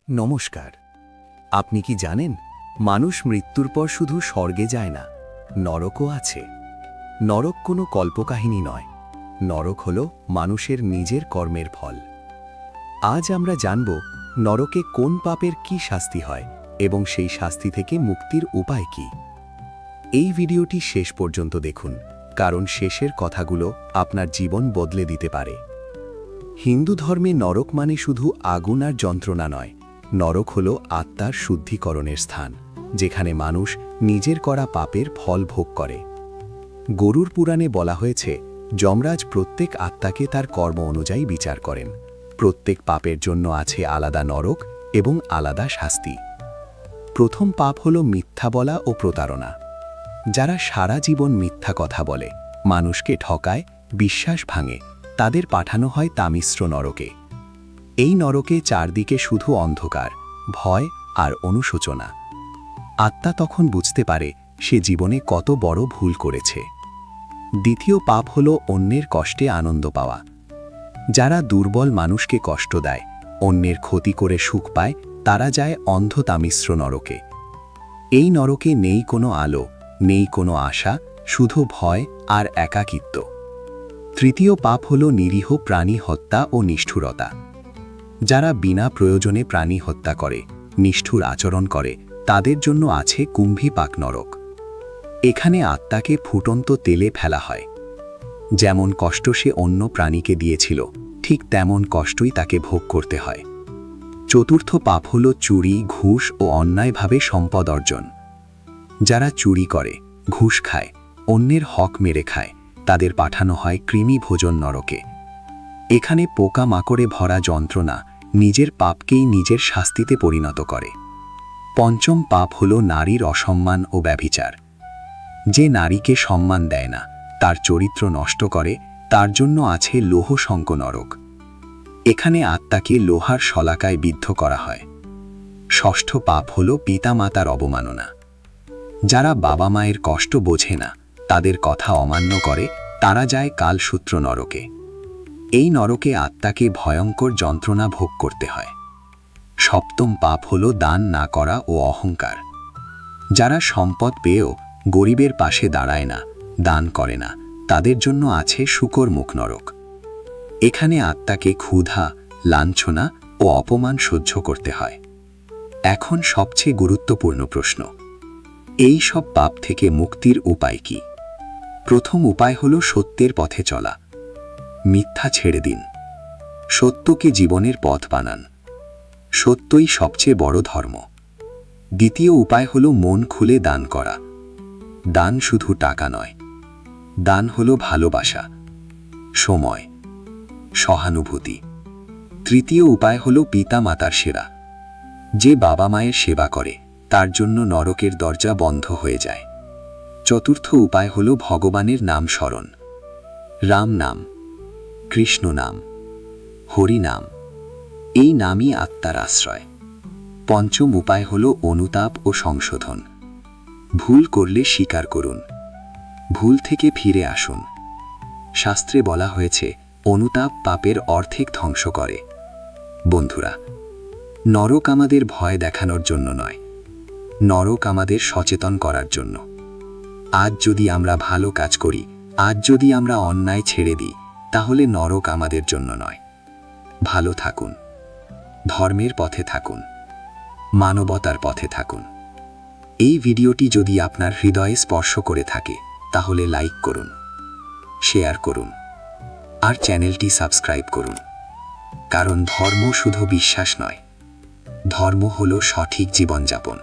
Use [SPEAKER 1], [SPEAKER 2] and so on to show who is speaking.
[SPEAKER 1] নমস্কার। আপনি কি জানেন, মানুষ মৃত্যুর পর শুধু স্বর্গে যায় না, নরকও আছে। নরক কোনো কল্পকাহিনী নয়, নরক হল মানুষের নিজের কর্মের ফল। আজ আমরা জানব নরকে কোন পাপের কি শাস্তি হয় এবং সেই শাস্তি থেকে মুক্তির উপায় কি। এই ভিডিওটি শেষ পর্যন্ত দেখুন, কারণ শেষের কথাগুলো আপনার জীবন বদলে দিতে পারে। হিন্দু ধর্মে নরক মানে শুধু আগুন আর যন্ত্রণা নয়, নরক হল আত্মার শুদ্ধিকরণের স্থান, যেখানে মানুষ নিজের করা পাপের ফল ভোগ করে। গরুর পুরাণে বলা হয়েছে, যমরাজ প্রত্যেক আত্মাকে তার কর্ম অনুযায়ী বিচার করেন। প্রত্যেক পাপের জন্য আছে আলাদা নরক এবং আলাদা শাস্তি। প্রথম পাপ হল মিথ্যা বলা ও প্রতারণা। যারা সারা জীবন মিথ্যা কথা বলে, মানুষকে ঠকায়, বিশ্বাস ভাঙে, তাদের পাঠানো হয় তামিশ্র নরকে। এই নরকে চারদিকে শুধু অন্ধকার, ভয় আর অনুশোচনা। আত্মা তখন বুঝতে পারে সে জীবনে কত বড় ভুল করেছে। দ্বিতীয় পাপ হল অন্যের কষ্টে আনন্দ পাওয়া। যারা দুর্বল মানুষকে কষ্ট দেয়, অন্যের ক্ষতি করে সুখ পায়, তারা যায় অন্ধ তামিশ্র নরকে। এই নরকে নেই কোনো আলো, নেই কোনো আশা, শুধু ভয় আর একাকিত্ব। তৃতীয় পাপ হল নিরীহ প্রাণী হত্যা ও নিষ্ঠুরতা। যারা বিনা প্রয়োজনে প্রাণী হত্যা করে, নিষ্ঠুর আচরণ করে, তাদের জন্য আছে কুম্ভীপাক নরক। এখানে আত্মাকে ফুটন্ত তেলে ফেলা হয়। যেমন কষ্ট সে অন্য প্রাণীকে দিয়েছিল, ঠিক তেমন কষ্টই তাকে ভোগ করতে হয়। চতুর্থ পাপ হল চুরি, ঘুষ ও অন্যায়ভাবে সম্পদ অর্জন। যারা চুরি করে, ঘুষ খায়, অন্যের হক মেরে খায়, তাদের পাঠানো হয় কৃমি ভোজন নরকে। এখানে পোকা মাকড়ে ভরা যন্ত্রণা নিজের পাপকেই নিজের শাস্তিতে পরিণত করে। পঞ্চম পাপ হল নারীর অসম্মান ও ব্যভিচার। যে নারীকে সম্মান দেয় না, তার চরিত্র নষ্ট করে, তার জন্য আছে লৌহশঙ্ক নরক। এখানে আত্মাকে লোহার শলাকায় বিদ্ধ করা হয়। ষষ্ঠ পাপ হল পিতামাতার অবমাননা। যারা বাবা মায়ের কষ্ট বোঝে না, তাদের কথা অমান্য করে, তারা যায় কালসূত্র নরকে। এই নরকে আত্মাকে ভয়ঙ্কর যন্ত্রণা ভোগ করতে হয়। সপ্তম পাপ হল দান না করা ও অহংকার। যারা সম্পদ পেয়েও গরিবের পাশে দাঁড়ায় না, দান করে না, তাদের জন্য আছে শূকরমুখ নরক। এখানে আত্মাকে ক্ষুধা, লাঞ্ছনা ও অপমান সহ্য করতে হয়। এখন সবচেয়ে গুরুত্বপূর্ণ প্রশ্ন, এই সব পাপ থেকে মুক্তির উপায় কি? প্রথম উপায় হল সত্যের পথে চলা। মিথ্যা ছেড়ে দিন, সত্যকে জীবনের পথ বানান। সত্যই সবচেয়ে বড় ধর্ম। দ্বিতীয় উপায় হল মন খুলে দান করা। দান শুধু টাকা নয়, দান হল ভালোবাসা, সময়, সহানুভূতি। তৃতীয় উপায় হল পিতা মাতার সেবা। যে বাবা মায়ের সেবা করে, তার জন্য নরকের দরজা বন্ধ হয়ে যায়। চতুর্থ উপায় হল ভগবানের নাম স্মরণ। রাম নাম, কৃষ্ণ নাম, হরি নাম। এই নামই আত্মার আশ্রয়। পঞ্চম উপায় হল অনুতাপ ও সংশোধন। ভুল করলে স্বীকার করুন, ভুল থেকে ফিরে আসুন। শাস্ত্রে বলা হয়েছে, অনুতাপ পাপের অর্ধেক ধ্বংস করে। বন্ধুরা, নরক আমাদের ভয় দেখানোর জন্য নয়, নরক আমাদের সচেতন করার জন্য। আজ যদি আমরা ভালো কাজ করি, আজ যদি আমরা অন্যায় ছেড়ে দিই, তাহলে নরক আমাদের জন্য নয়। ভালো থাকুন, ধর্মের পথে থাকুন, মানবতার পথে থাকুন। এই ভিডিওটি যদি আপনার হৃদয়ে স্পর্শ করে থাকে, তাহলে লাইক করুন, শেয়ার করুন আর চ্যানেলটি সাবস্ক্রাইব করুন। কারণ ধর্ম শুধু বিশ্বাস নয়, ধর্ম হলো সঠিক জীবনযাপন।